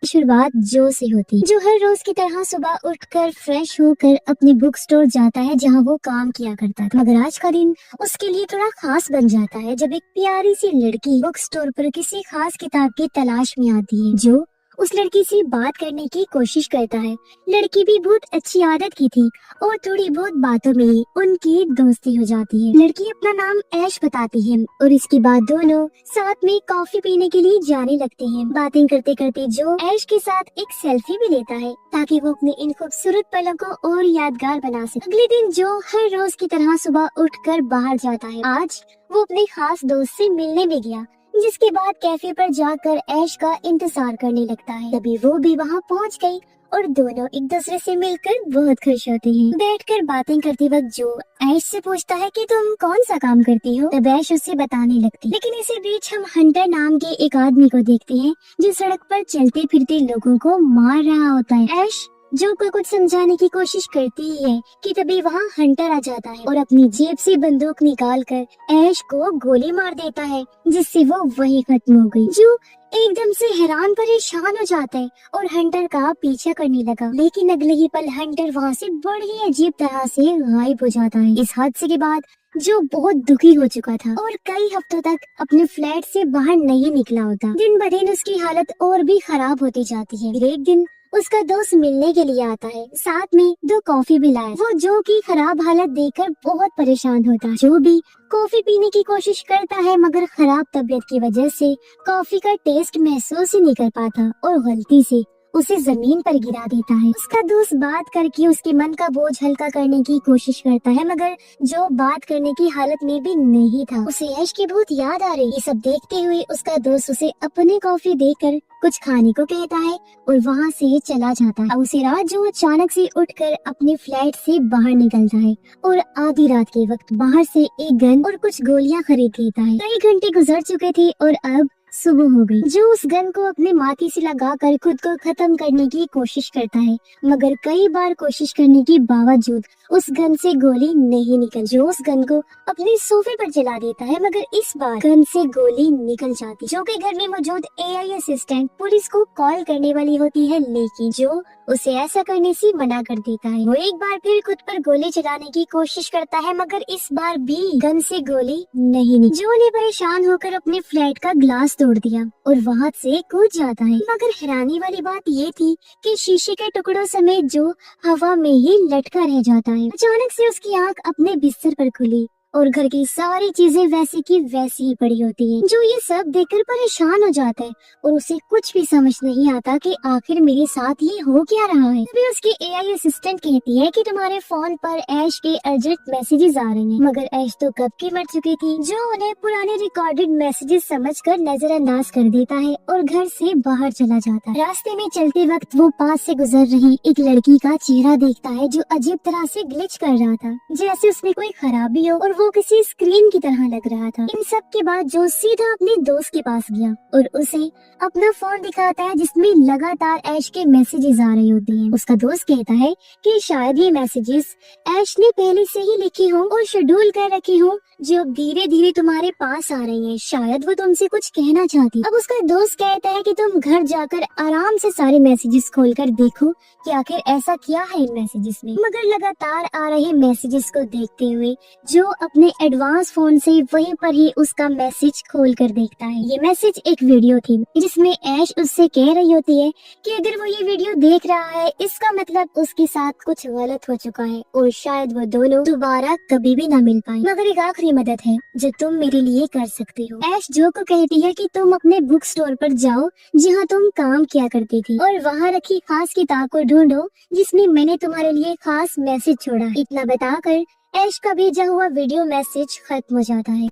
शुरुआत जो से होती है, जो हर रोज की तरह सुबह उठकर फ्रेश होकर अपनी बुक स्टोर जाता है जहाँ वो काम किया करता था। मगर आज का दिन उसके लिए थोड़ा खास बन जाता है जब एक प्यारी सी लड़की बुक स्टोर पर किसी खास किताब की तलाश में आती है जो उस लड़की से बात करने की कोशिश करता है। लड़की भी बहुत अच्छी आदत की थी और थोड़ी बहुत बातों में ही उनकी दोस्ती हो जाती है। लड़की अपना नाम ऐश बताती है और इसके बाद दोनों साथ में कॉफी पीने के लिए जाने लगते हैं। बातें करते करते जो ऐश के साथ एक सेल्फी भी लेता है ताकि वो अपने इन खूबसूरत पलों को और यादगार बना सके। अगले दिन जो हर रोज की तरह सुबह उठकर बाहर जाता है, आज वो अपने खास दोस्त से मिलने भी गया, जिसके बाद कैफे पर जाकर ऐश का इंतजार करने लगता है। तभी वो भी वहाँ पहुँच गई और दोनों एक दूसरे से मिलकर बहुत खुश होते हैं। बैठकर बातें करते वक्त जो ऐश से पूछता है कि तुम कौन सा काम करती हो, तब ऐश उससे बताने लगती। लेकिन इसी बीच हम हंटर नाम के एक आदमी को देखते हैं जो सड़क पर चलते फिरते लोगों को मार रहा होता है। ऐश जो को कुछ समझाने की कोशिश करती ही है कि तभी वहाँ हंटर आ जाता है और अपनी जेब से बंदूक निकालकर ऐश को गोली मार देता है, जिससे वो वही खत्म हो गई। जो एकदम से हैरान परेशान हो जाता है और हंटर का पीछा करने लगा, लेकिन अगले ही पल हंटर वहाँ से बड़ी अजीब तरह से गायब हो जाता है। इस हादसे के बाद जो बहुत दुखी हो चुका था और कई हफ्तों तक अपने फ्लैट से बाहर नहीं निकला होता, दिन ब दिन उसकी हालत और भी खराब होती जाती है। फिर एक दिन उसका दोस्त मिलने के लिए आता है, साथ में 2 कॉफी भी लाया। वो जो की खराब हालत देखकर बहुत परेशान होता है। जो भी कॉफी पीने की कोशिश करता है मगर खराब तबीयत की वजह से कॉफी का टेस्ट महसूस ही नहीं कर पाता और गलती से उसे जमीन पर गिरा देता है। उसका दोस्त बात करके उसके मन का बोझ हल्का करने की कोशिश करता है, मगर जो बात करने की हालत में भी नहीं था। उसे ऐश की बहुत याद आ रही। ये सब देखते हुए उसका दोस्त उसे अपनी कॉफी देकर कुछ खाने को कहता है और वहाँ से चला जाता है। उसी रात जो अचानक से उठकर अपने फ्लैट से बाहर निकलता है और आधी रात के वक्त बाहर से एक गन और कुछ गोलियां खरीद लेता है। कई घंटे गुजर चुके थे और अब सुबह हो गई। जो उस गन को अपने माथे से लगाकर खुद को खत्म करने की कोशिश करता है, मगर कई बार कोशिश करने के बावजूद उस गन से गोली नहीं निकल। जो उस गन को अपने सोफे पर जला देता है, मगर इस बार गन से गोली निकल जाती। जो के घर में मौजूद एआई असिस्टेंट पुलिस को कॉल करने वाली होती है, लेकिन जो उसे ऐसा करने से मना कर देता है। वो एक बार फिर खुद पर गोली चलाने की कोशिश करता है, मगर इस बार भी गन से गोली नहीं निकली। जो ने परेशान होकर अपने फ्लैट का ग्लास तोड़ दिया और वहाँ से कूद जाता है। मगर हैरानी वाली बात ये थी कि शीशे के टुकड़ों समेत जो हवा में ही लटका रह जाता है। अचानक से उसकी आंख अपने बिस्तर पर खुली और घर की सारी चीजें वैसी की वैसी ही पड़ी होती हैं। जो ये सब देखकर परेशान हो जाता है और उसे कुछ भी समझ नहीं आता कि आखिर मेरे साथ ये हो क्या रहा है। तभी उसकी एआई असिस्टेंट कहती है कि तुम्हारे फोन पर ऐश के अर्जेंट मैसेजेस आ रहे हैं, मगर ऐश तो कब की मर चुकी थी। जो उन्हें पुराने रिकॉर्डेड मैसेजेस समझकर नजरअंदाज कर देता है और घर से बाहर चला जाता है। रास्ते में चलते वक्त वो पास से गुजर रही एक लड़की का चेहरा देखता है जो अजीब तरह से ग्लिच कर रहा था, जैसे उसमें कोई खराबी हो और वो किसी स्क्रीन की तरह लग रहा था। इन सब के बाद जो सीधा अपने दोस्त के पास गया और उसे अपना फोन दिखाता है जिसमें लगातार ऐश के मैसेजेस आ रहे होते हैं। उसका दोस्त कहता है कि शायद ये मैसेजेस ऐश ने पहले से ही लिखे हों और शेड्यूल कर रखे हों, जो धीरे धीरे तुम्हारे पास आ रही हैं। शायद वो तुमसे कुछ कहना चाहती। अब उसका दोस्त कहता है कि तुम घर जाकर आराम से सारे मैसेजेस खोलकर देखो कि आखिर ऐसा क्या है इन मैसेजेस में। मगर लगातार आ रहे मैसेजेस को देखते हुए जो अपने एडवांस फोन से वहीं पर ही उसका मैसेज खोल कर देखता है। ये मैसेज एक वीडियो थी जिसमें ऐश उससे कह रही होती है कि अगर वो ये वीडियो देख रहा है इसका मतलब उसके साथ कुछ गलत हो चुका है और शायद वो दोनों दोबारा कभी भी ना मिल पाए। मगर एक आखिरी मदद है जो तुम मेरे लिए कर सकते हो। ऐश जो को कहती है कि तुम अपने बुक स्टोर पर जाओ जहाँ तुम काम किया करती थी और वहाँ रखी खास किताब को ढूंढो जिसमें मैंने तुम्हारे लिए खास मैसेज छोड़ा। इतना बताकर ऐश का भेजा हुआ वीडियो मैसेज खत्म हो जाता है।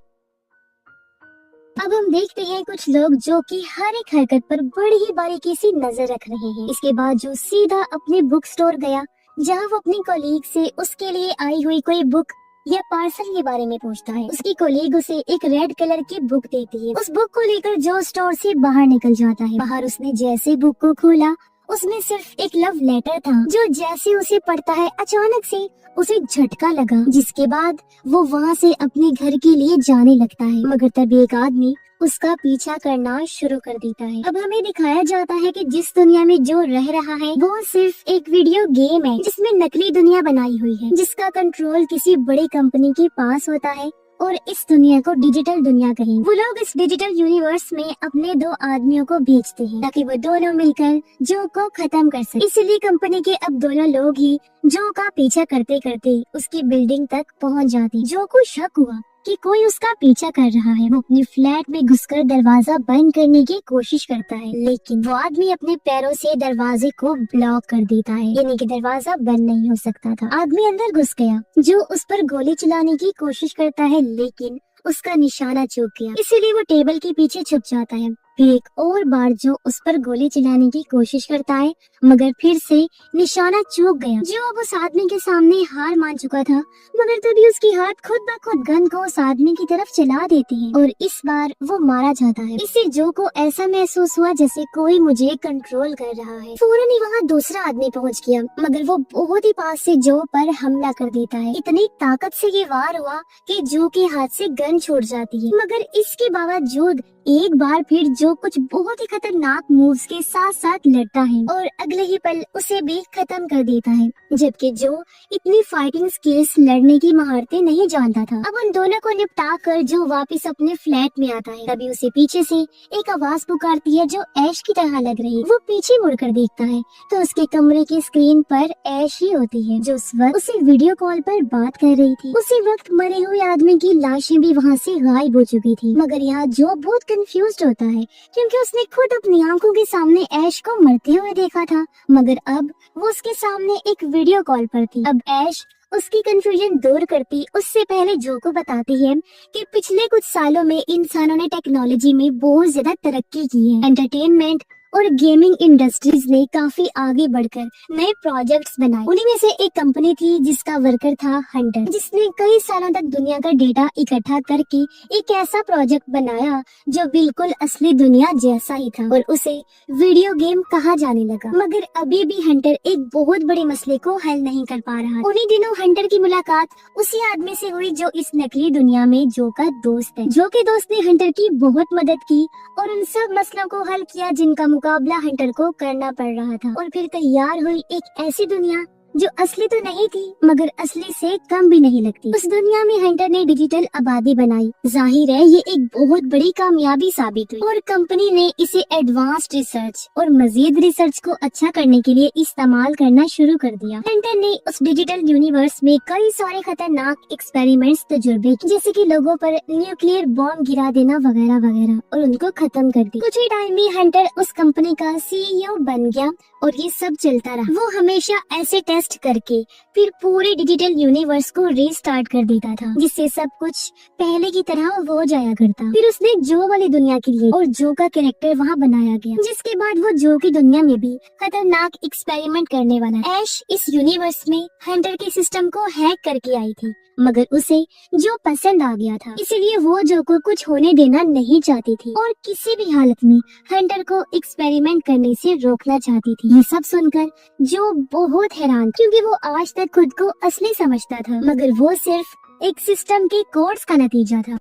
अब हम देखते हैं कुछ लोग जो कि हर एक हरकत पर बड़ी ही बारीकी से नजर रख रहे हैं। इसके बाद जो सीधा अपने बुक स्टोर गया जहां वो अपनी कोलीग से उसके लिए आई हुई कोई बुक या पार्सल के बारे में पूछता है। उसकी कोलीग उसे एक रेड कलर की बुक देती है। उस बुक को लेकर जो स्टोर से बाहर निकल जाता है। बाहर उसने जैसे बुक को खोला उसमें सिर्फ एक लव लेटर था जो जैसे उसे पढ़ता है अचानक से उसे झटका लगा, जिसके बाद वो वहाँ से अपने घर के लिए जाने लगता है। मगर तभी एक आदमी उसका पीछा करना शुरू कर देता है। अब हमें दिखाया जाता है कि जिस दुनिया में जो रह रहा है वो सिर्फ एक वीडियो गेम है जिसमें नकली दुनिया बनाई हुई है, जिसका कंट्रोल किसी बड़ी कंपनी के पास होता है और इस दुनिया को डिजिटल दुनिया कहें। वो लोग इस डिजिटल यूनिवर्स में अपने दो आदमियों को भेजते हैं ताकि वो दोनों मिलकर जो को खत्म कर सके। इसलिए कंपनी के अब दोनों लोग ही जो का पीछा करते करते उसकी बिल्डिंग तक पहुंच जाते। जो को शक हुआ कि कोई उसका पीछा कर रहा है। वो अपने फ्लैट में घुसकर दरवाजा बंद करने की कोशिश करता है, लेकिन वो आदमी अपने पैरों से दरवाजे को ब्लॉक कर देता है, यानी कि दरवाजा बंद नहीं हो सकता था। आदमी अंदर घुस गया, जो उस पर गोली चलाने की कोशिश करता है, लेकिन उसका निशाना चूक गया, इसीलिए वो टेबल के पीछे छुप जाता है। फिर एक और बार जो उस पर गोली चलाने की कोशिश करता है, मगर फिर से निशाना चूक गया। जो अब उस आदमी के सामने हार मान चुका था, मगर तभी उसकी हाथ खुद ब खुद गन को उस आदमी की तरफ चला देती है और इस बार वो मारा जाता है। इससे जो को ऐसा महसूस हुआ जैसे कोई मुझे कंट्रोल कर रहा है। फौरन ही वहाँ दूसरा आदमी पहुँच गया, मगर वो बहुत ही पास से जो पर हमला कर देता है। इतनी ताकत से ये वार हुआ कि जो के हाथ से गन छूट जाती है, मगर इसके बावजूद एक बार फिर जो कुछ बहुत ही खतरनाक मूव्स के साथ साथ लड़ता है और अगले ही पल उसे भी खत्म कर देता है, जबकि जो इतनी फाइटिंग स्किल्स लड़ने की महारतें नहीं जानता था। अब उन दोनों को निपटा कर जो वापस अपने फ्लैट में आता है, तभी उसे पीछे से एक आवाज पुकारती है जो ऐश की तरह लग रही है। वो पीछे मुड़कर देखता है तो उसके कमरे की स्क्रीन पर ऐश ही होती है, जो उस वक्त उसे वीडियो कॉल पर बात कर रही थी। उसी वक्त मरे हुए आदमी की लाशें भी वहाँ से गायब हो चुकी थी, मगर यहाँ जो बहुत कंफ्यूज्ड होता है क्योंकि उसने खुद अपनी आंखों के सामने ऐश को मरते हुए देखा था, मगर अब वो उसके सामने एक वीडियो कॉल पर थी। अब ऐश उसकी कंफ्यूजन दूर करती उससे पहले जो को बताती है कि पिछले कुछ सालों में इंसानों ने टेक्नोलॉजी में बहुत ज्यादा तरक्की की है। एंटरटेनमेंट और गेमिंग इंडस्ट्रीज ने काफी आगे बढ़कर नए प्रोजेक्ट्स बनाए। उन्हीं में से एक कंपनी थी जिसका वर्कर था हंटर, जिसने कई सालों तक दुनिया का डेटा इकट्ठा करके एक ऐसा प्रोजेक्ट बनाया जो बिल्कुल असली दुनिया जैसा ही था और उसे वीडियो गेम कहा जाने लगा। मगर अभी भी हंटर एक बहुत बड़े मसले को हल नहीं कर पा रहा। उन्हीं दिनों हंटर की मुलाकात उसी आदमी से हुई जो इस नकली दुनिया में जो का दोस्त है। जो के दोस्त ने हंटर की बहुत मदद की और उन सब मसलों को हल किया जिनका मुकाबला हंटर को करना पड़ रहा था। और फिर तैयार हुई एक ऐसी दुनिया जो असली तो नहीं थी मगर असली से कम भी नहीं लगती। उस दुनिया में हंटर ने डिजिटल आबादी बनाई। जाहिर है ये एक बहुत बड़ी कामयाबी साबित हुई और कंपनी ने इसे एडवांस्ड रिसर्च और मजीद रिसर्च को अच्छा करने के लिए इस्तेमाल करना शुरू कर दिया। हंटर ने उस डिजिटल यूनिवर्स में कई सारे खतरनाक एक्सपेरिमेंट्स तजुर्बे किए, जैसे कि लोगों पर न्यूक्लियर बॉम्ब गिरा देना वगैरह वगैरह, और उनको खत्म कर दिया। कुछ ही टाइम में हंटर उस कंपनी का CEO बन गया और ये सब चलता रहा। वो हमेशा ऐसे टेस्ट करके फिर पूरे डिजिटल यूनिवर्स को रीस्टार्ट कर देता था, जिससे सब कुछ पहले की तरह हो जाया करता। फिर उसने जो वाली दुनिया के लिए और जो का कैरेक्टर वहाँ बनाया गया, जिसके बाद वो जो की दुनिया में भी खतरनाक एक्सपेरिमेंट करने वाला। ऐश इस यूनिवर्स में हंटर के सिस्टम को हैक करके आई थी, मगर उसे जो पसंद आ गया था, इसीलिए वो जो को कुछ होने देना नहीं चाहती थी और किसी भी हालत में हंटर को एक्सपेरिमेंट करने से रोकना चाहती थी। ये सब सुनकर जो बहुत हैरान, क्योंकि वो आज तक खुद को असली समझता था, मगर वो सिर्फ एक सिस्टम के कोड्स का नतीजा था।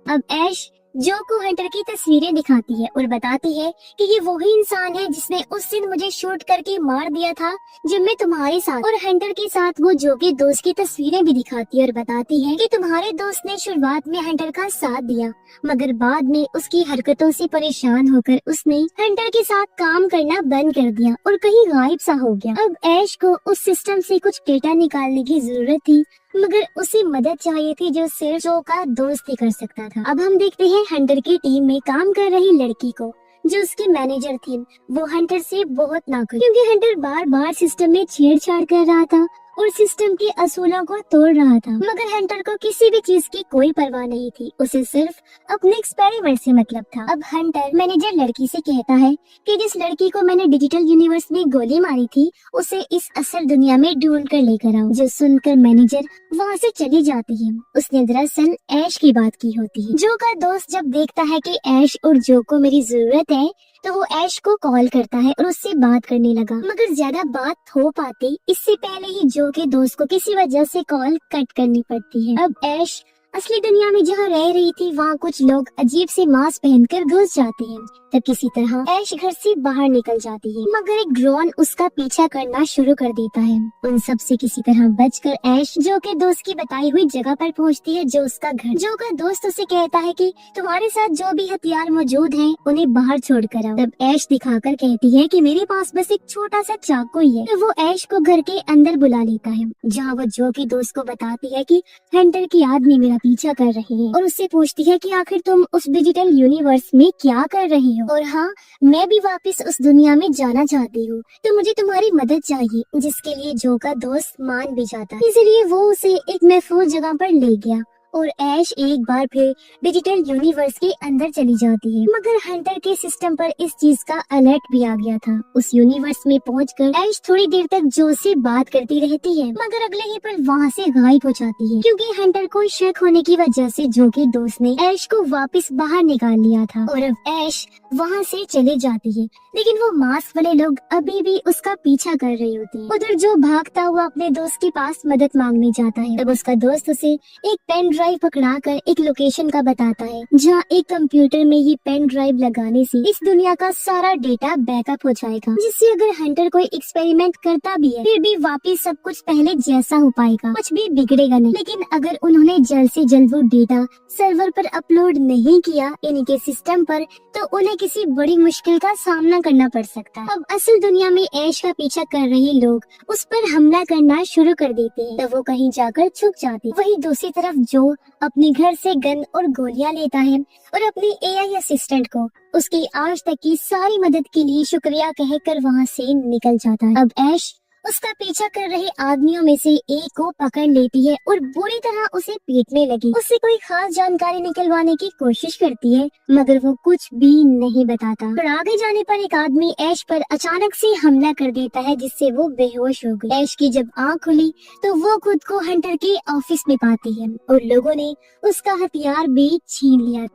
अब ऐश जो को हंटर की तस्वीरें दिखाती है और बताती है कि ये वही इंसान है जिसने उस दिन मुझे शूट करके मार दिया था जब मैं तुम्हारे साथ। और हंटर के साथ वो जो के दोस्त की तस्वीरें भी दिखाती है और बताती है कि तुम्हारे दोस्त ने शुरुआत में हंटर का साथ दिया, मगर बाद में उसकी हरकतों से परेशान होकर उसने हंटर के साथ काम करना बंद कर दिया और कहीं गायब सा हो गया। अब ऐश को उस सिस्टम से कुछ डेटा निकालने की जरूरत थी, मगर उसे मदद चाहिए थी जो सिर्फ जो का दोस्त ही कर सकता था। अब हम देखते हैं हंटर की टीम में काम कर रही लड़की को, जो उसकी मैनेजर थी। वो हंटर से बहुत नाखुश, क्योंकि हंटर बार बार सिस्टम में छेड़छाड़ कर रहा था और सिस्टम के असूलों को तोड़ रहा था। मगर हंटर को किसी भी चीज की कोई परवाह नहीं थी, उसे सिर्फ अपने एक्सपेरिमेंट से मतलब था। अब हंटर मैनेजर लड़की से कहता है कि जिस लड़की को मैंने डिजिटल यूनिवर्स में गोली मारी थी उसे इस असल दुनिया में ढूंढ कर लेकर आओ। जो सुनकर मैनेजर वहाँ से चली जाती है। उसने दरअसल ऐश की बात की होती है। जो का दोस्त जब देखता है कि ऐश और जो को मेरी जरूरत है, तो वो ऐश को कॉल करता है और उससे बात करने लगा, मगर ज्यादा बात हो पाती इससे पहले ही जो के दोस्त को किसी वजह से कॉल कट करनी पड़ती है। अब ऐश असली दुनिया में जहाँ रह रही थी वहाँ कुछ लोग अजीब से मास्क पहनकर घुस जाते हैं। तब किसी तरह ऐश घर से बाहर निकल जाती है, मगर एक ड्रोन उसका पीछा करना शुरू कर देता है। उन सब से किसी तरह बचकर ऐश जो के दोस्त की बताई हुई जगह पर पहुँचती है, जो उसका घर। जो का दोस्त उसे कहता है कि तुम्हारे साथ जो भी हथियार मौजूद हैं उन्हें बाहर छोड़ कर आओ। तब ऐश दिखाकर कहती है कि मेरे पास बस एक छोटा सा चाकू ही है। तो वो ऐश को घर के अंदर बुला लेता है, जहाँ वो जो के दोस्त को बताती है कि हंटर की आदमी मेरा पीछा कर रहे हैं, और उससे पूछती है कि आखिर तुम उस डिजिटल यूनिवर्स में क्या कर रही हो, और हाँ, मैं भी वापस उस दुनिया में जाना चाहती हूँ, तो मुझे तुम्हारी मदद चाहिए। जिसके लिए जो का दोस्त मान भी जाता है, इसलिए वो उसे एक महफूज जगह पर ले गया और ऐश एक बार फिर डिजिटल यूनिवर्स के अंदर चली जाती है। मगर हंटर के सिस्टम पर इस चीज का अलर्ट भी आ गया था। उस यूनिवर्स में पहुंचकर ऐश थोड़ी देर तक जो से बात करती रहती है, मगर अगले ही पल वहाँ से गायब हो जाती है, क्योंकि हंटर को शक होने की वजह से जो के दोस्त ने ऐश को वापस बाहर निकाल लिया था। और अब ऐश वहाँ से चले जाती है, लेकिन वो मास्क वाले लोग अभी भी उसका पीछा कर रहे होते हैं। उधर जो भागता हुआ अपने दोस्त के पास मदद मांगने जाता है, तब उसका दोस्त उसे एक पेन ड्राइव पकड़ाकर एक लोकेशन का बताता है, जहाँ एक कंप्यूटर में ये पेन ड्राइव लगाने से इस दुनिया का सारा डेटा बैकअप हो जाएगा, जिससे अगर हंटर कोई एक्सपेरिमेंट करता भी है फिर भी वापस सब कुछ पहले जैसा हो पाएगा, कुछ भी बिगड़ेगा नहीं। लेकिन अगर उन्होंने जल्द से जल्द वो डेटा सर्वर पर अपलोड नहीं किया यानी के सिस्टम पर, तो उन्हें किसी बड़ी मुश्किल का सामना करना पड़ सकता है। अब असल दुनिया में ऐश का पीछा कर रहे लोग उस पर हमला करना शुरू कर देते हैं, तो वो कहीं जाकर छुप जाती। वहीं दूसरी तरफ जो अपने घर से गन और गोलियां लेता है और अपने एआई असिस्टेंट को उसकी आज तक की सारी मदद के लिए शुक्रिया कहकर वहाँ से निकल जाता है। अब ऐश उसका पीछा कर रहे आदमियों में से एक को पकड़ लेती है और बुरी तरह उसे पीटने लगी। उससे कोई खास जानकारी निकलवाने की कोशिश करती है, मगर वो कुछ भी नहीं बताता। और आगे जाने पर एक आदमी ऐश पर अचानक से हमला कर देता है, जिससे वो बेहोश हो गई। ऐश की जब आँख खुली तो वो खुद को हंटर के ऑफिस में पाती है और लोगों ने उसका हथियार भी छीन लिया।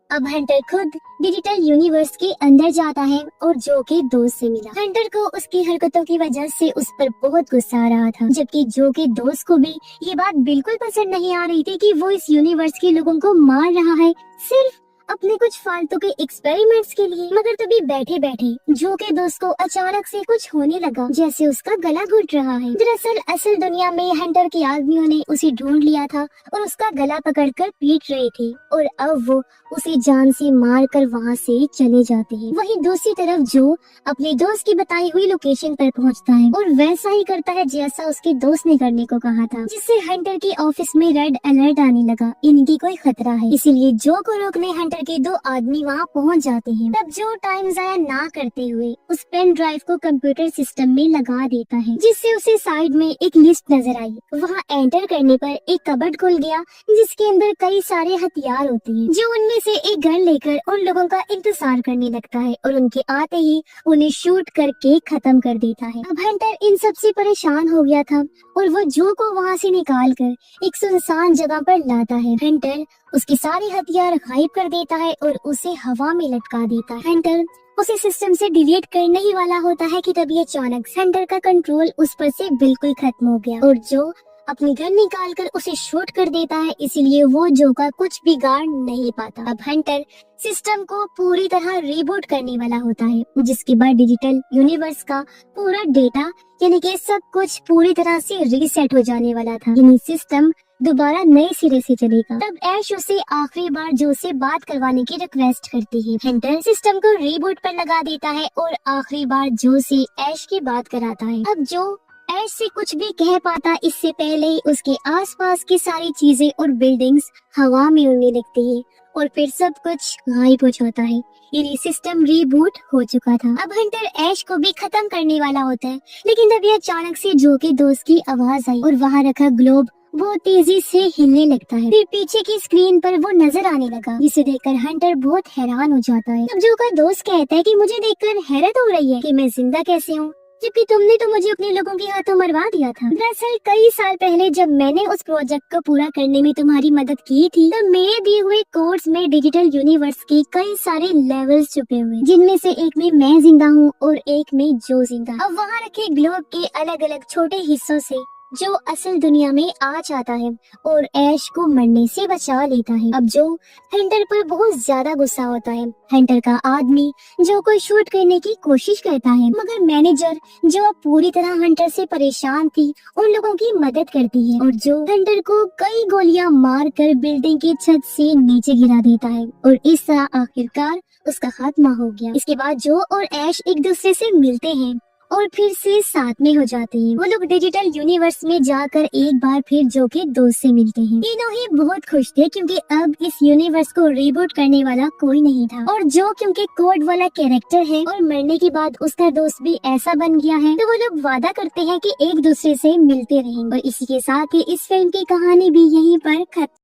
अब हंटर खुद डिजिटल यूनिवर्स के अंदर जाता है और जो के दोस्त से मिला। हंटर को उसकी हरकतों की वजह से उस पर बहुत गुस्सा आ रहा था, जबकि जो के दोस्त को भी ये बात बिल्कुल पसंद नहीं आ रही थी कि वो इस यूनिवर्स के लोगों को मार रहा है सिर्फ अपने कुछ फालतू के एक्सपेरिमेंट्स के लिए। मगर तभी बैठे बैठे जो के दोस्त को अचानक से कुछ होने लगा, जैसे उसका गला घुट रहा है। दरअसल असल दुनिया में हंटर के आदमियों ने उसे ढूंढ लिया था और उसका गला पकड़कर पीट रहे थे, और अब वो उसे जान से मार कर वहाँ से चले जाते हैं। वहीं दूसरी तरफ जो अपने दोस्त की बताई हुई लोकेशन पर पहुँचता है और वैसा ही करता है जैसा उसके दोस्त ने करने को कहा था, जिससे हंटर के ऑफिस में रेड अलर्ट आने लगा, इनकी कोई खतरा है। इसीलिए जो को रोकने हंटर के दो आदमी वहाँ पहुँच जाते हैं। तब जो टाइम जाया ना करते हुए उस पेन ड्राइव को कंप्यूटर सिस्टम में लगा देता है, जिससे उसे साइड में एक लिस्ट नजर आई। वहाँ एंटर करने पर एक कबर्ड खुल गया, जिसके अंदर कई सारे हथियार होते हैं। जो उनमें से एक गन लेकर उन लोगों का इंतजार करने लगता है और उनके आते ही उन्हें शूट करके खत्म कर देता है। अब हंटर इन सब से परेशान हो गया था और वो जो को वहाँ से निकाल कर एक सुनसान जगह पर लाता है। हंटर उसके सारे हथियार गायब कर देता है और उसे हवा में लटका देता है। हंटर उसे सिस्टम से डिलीट करने ही वाला होता है कि तभी अचानक हंटर का कंट्रोल उस पर से बिल्कुल खत्म हो गया और जो अपनी गन निकाल कर उसे शूट कर देता है, इसीलिए वो जो का कुछ बिगाड़ नहीं पाता। अब हंटर सिस्टम को पूरी तरह रिबूट करने वाला होता है, जिसके बाद डिजिटल यूनिवर्स का पूरा डेटा यानी कि सब कुछ पूरी तरह से रीसेट हो जाने वाला था, यानी सिस्टम दोबारा नए सिरे से चलेगा। तब ऐश उसे आखिरी बार जो से बात करवाने की रिक्वेस्ट करती है। हंटर सिस्टम को रिबूट पर लगा देता है और आखिरी बार जो से ऐश की बात कराता है। अब जो ऐश से कुछ भी कह पाता इससे पहले ही उसके आसपास की सारी चीजें और बिल्डिंग्स हवा में उड़ने लगती है और फिर सब कुछ गायब हो जाता है, यानी सिस्टम रिबूट हो चुका था। अब हंटर ऐश को भी खत्म करने वाला होता है, लेकिन तभी अचानक से जो के दोस्त की आवाज आई और वहाँ रखा ग्लोब बहुत तेजी से हिलने लगता है। फिर पीछे की स्क्रीन पर वो नजर आने लगा, जिसे देखकर हंटर बहुत हैरान हो जाता है। अब जो का दोस्त कहता है कि मुझे देखकर हैरत हो रही है कि मैं जिंदा कैसे हूँ। जबकि तुमने तो मुझे अपने लोगों के हाथों मरवा दिया था। दरअसल कई साल पहले जब मैंने उस प्रोजेक्ट को पूरा करने में तुम्हारी मदद की थी, तो मेरे दिए हुए कोड्स में डिजिटल यूनिवर्स के कई सारे लेवल्स छुपे हुए, जिनमें से एक में मैं जिंदा हूँ और एक में जो जिंदा। अब वहाँ रखे ग्लोब के अलग अलग छोटे हिस्सों से जो असल दुनिया में आ जाता है और ऐश को मरने से बचा लेता है। अब जो हंटर पर बहुत ज्यादा गुस्सा होता है, हंटर का आदमी जो को शूट करने की कोशिश करता है, मगर मैनेजर जो अब पूरी तरह हंटर से परेशान थी उन लोगों की मदद करती है और जो हंटर को कई गोलियां मार कर बिल्डिंग की छत से नीचे गिरा देता है और इस तरह आखिरकार उसका खात्मा हो गया। इसके बाद जो और ऐश एक दूसरे से मिलते हैं और फिर से साथ में हो जाते हैं। वो लोग डिजिटल यूनिवर्स में जाकर एक बार फिर जो के दोस्त से मिलते हैं। तीनों ही बहुत खुश थे क्योंकि अब इस यूनिवर्स को रिबूट करने वाला कोई नहीं था और जो क्योंकि कोड वाला कैरेक्टर है और मरने के बाद उसका दोस्त भी ऐसा बन गया है, तो वो लोग वादा करते हैं कि एक दूसरे से मिलते रहेंगे। और इसी के साथ ही इस फिल्म की कहानी भी यहीं पर खत्म।